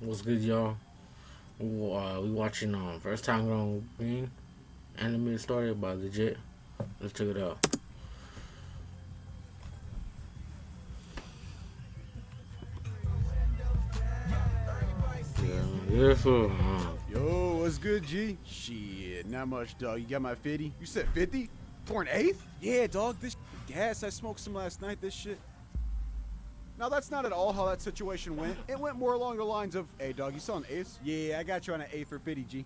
What's good, y'all? We watching First Time Grown Green animated story by Legit. Let's check it out. Yeah, yeah, so, Yo, what's good, G? Shit, not much, dog. You got my 50? You said 50? For an eighth? Yeah, dog, this gas. I smoked some last night, this shit. Now, that's not at all how that situation went. It went more along the lines of, hey, dog, you selling eighths? Yeah, I got you on an eighth for 50, G.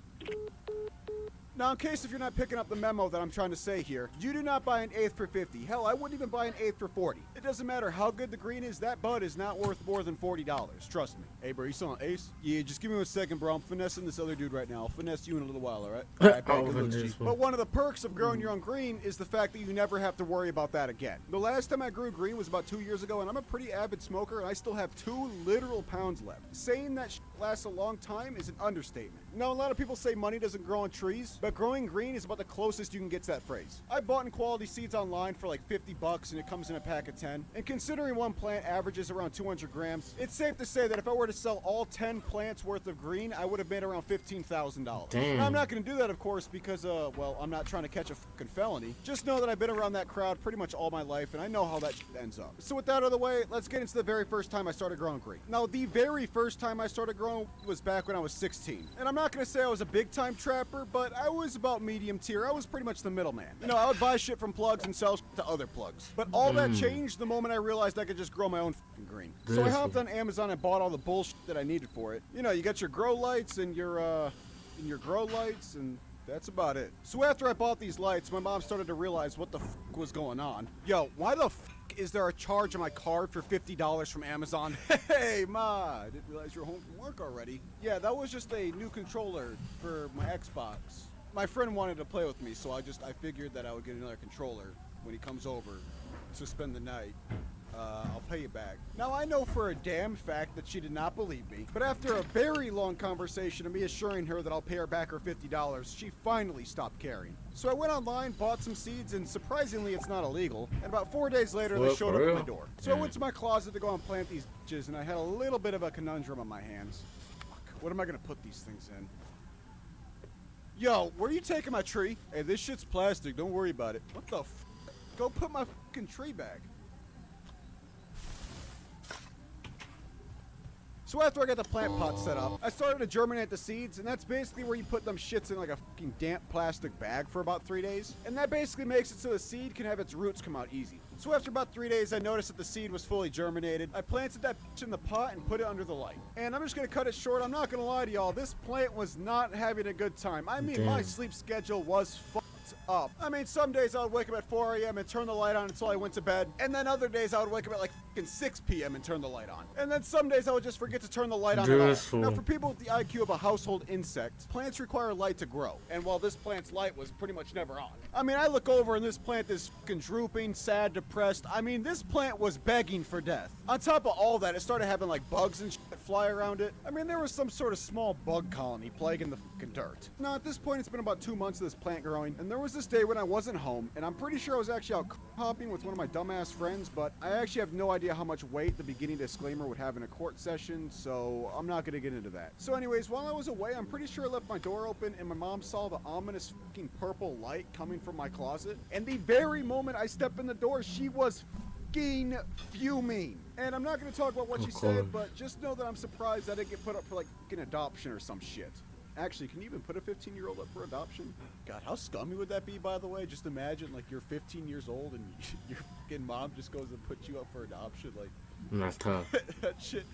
Now, in case if you're not picking up the memo that I'm trying to say here, you do not buy an eighth for 50. Hell, I wouldn't even buy an eighth for 40. It doesn't matter how good the green is, that bud is not worth more than $40. Trust me. Hey, bro, you selling ace? Yeah, just give me 1 second, bro. I'm finessing this other dude right now. I'll finesse you in a little while, all right? All right, bro, good looks, G. But one of the perks of growing your own green is the fact that you never have to worry about that again. The last time I grew green was about 2 years ago, and I'm a pretty avid smoker, and I still have 2 literal pounds left. Saying that lasts a long time is an understatement. Now, a lot of people say money doesn't grow on trees, but growing green is about the closest you can get to that phrase. I bought in quality seeds online for like $50 and it comes in a pack of 10. And considering one plant averages around 200 grams, it's safe to say that if I were to sell all 10 plants worth of green, I would have made around $15,000. Now, I'm not going to do that, of course, because, well, I'm not trying to catch a fucking felony. Just know that I've been around that crowd pretty much all my life and I know how that shit ends up. So with that out of the way, let's get into the very first time I started growing green. Now, the very first time I started growing was back when I was 16. And I'm not going to say I was a big time trapper, but I was about medium tier. I was pretty much the middleman. You know, I would buy shit from plugs and sell shit to other plugs. But all that changed the moment I realized I could just grow my own fucking green. So I hopped on Amazon and bought all the bullshit that I needed for it. You know, you got your grow lights and your grow lights, and that's about it. So after I bought these lights, my mom started to realize what the fuck was going on. Yo, why the fuck is there a charge on my card for $50 from Amazon? Hey, Ma, I didn't realize you were home from work already. Yeah, that was just a new controller for my Xbox. My friend wanted to play with me, so I figured that I would get another controller when he comes over to spend the night. I'll pay you back. Now, I know for a damn fact that she did not believe me, but after a very long conversation of me assuring her that I'll pay her back her $50, she finally stopped caring. So I went online, bought some seeds, and surprisingly, it's not illegal. And about 4 days later, they showed up at my door. So I went to my closet to go and plant these bitches, and I had a little bit of a conundrum on my hands. Fuck, what am I gonna put these things in? Yo, where are you taking my tree? Hey, this shit's plastic, don't worry about it. What the f? Go put my fucking tree back. So after I got the plant pot set up, I started to germinate the seeds, and that's basically where you put them shits in like a fucking damp plastic bag for about 3 days. And that basically makes it so the seed can have its roots come out easy. So after about 3 days, I noticed that the seed was fully germinated. I planted that bitch in the pot and put it under the light. And I'm just gonna cut it short. I'm not gonna lie to y'all. This plant was not having a good time. I mean, my sleep schedule was fucked up. I mean, some days I would wake up at 4 a.m. and turn the light on until I went to bed. And then other days I would wake up at like fucking 6 p.m. and turn the light on. And then some days I would just forget to turn the light on at all. Now, for people with the IQ of a household insect, plants require light to grow. And while this plant's light was pretty much never on. I mean, I look over and this plant is fucking drooping, sad, depressed. I mean, this plant was begging for death. On top of all that, it started having like bugs and shit fly around it. I mean, there was some sort of small bug colony plaguing the fucking dirt. Now, at this point, it's been about 2 months of this plant growing, and there was this day when I wasn't home, and I'm pretty sure I was actually out hopping with one of my dumbass friends, but I actually have no idea how much weight the beginning disclaimer would have in a court session, so I'm not gonna get into that. So anyways, while I was away, I'm pretty sure I left my door open, and my mom saw the ominous fucking purple light coming from my closet, and the very moment I stepped in the door, she was fucking fuming. And I'm not gonna talk about what she said, but just know that I'm surprised I didn't get put up for like fucking adoption or some shit. Actually, can you even put a 15-year-old up for adoption? God, how scummy would that be, by the way? Just imagine, like, you're 15 years old and your fucking mom just goes and puts you up for adoption. Like, that's tough. that shit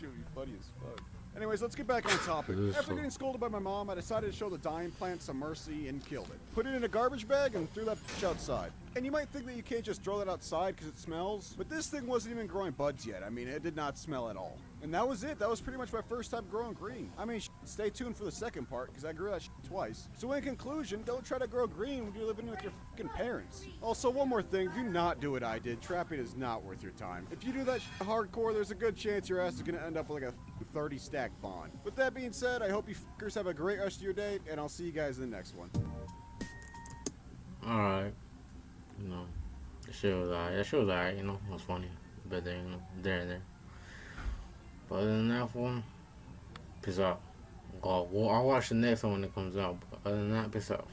would be funny as fuck. Anyways, let's get back on topic. After getting scolded by my mom, I decided to show the dying plant some mercy and killed it. Put it in a garbage bag and threw that bitch outside. And you might think that you can't just throw that outside because it smells, but this thing wasn't even growing buds yet. I mean, it did not smell at all. And that was it. That was pretty much my first time growing green. I mean, stay tuned for the second part because I grew that twice. So in conclusion, don't try to grow green when you're living with your fucking parents. Also, one more thing, do not do what I did. Trapping is not worth your time. If you do that hardcore, there's a good chance your ass is going to end up with like a 30 stack bond. With that being said, I hope you fuckers have a great rest of your day, and I'll see you guys in the next one. Alright. You know, the shit was alright. That shit was alright, you know. It was funny. But then, you know, there and there. But other than that one, Peace out. Well, I'll watch the next one when it comes out. But other than that, peace out.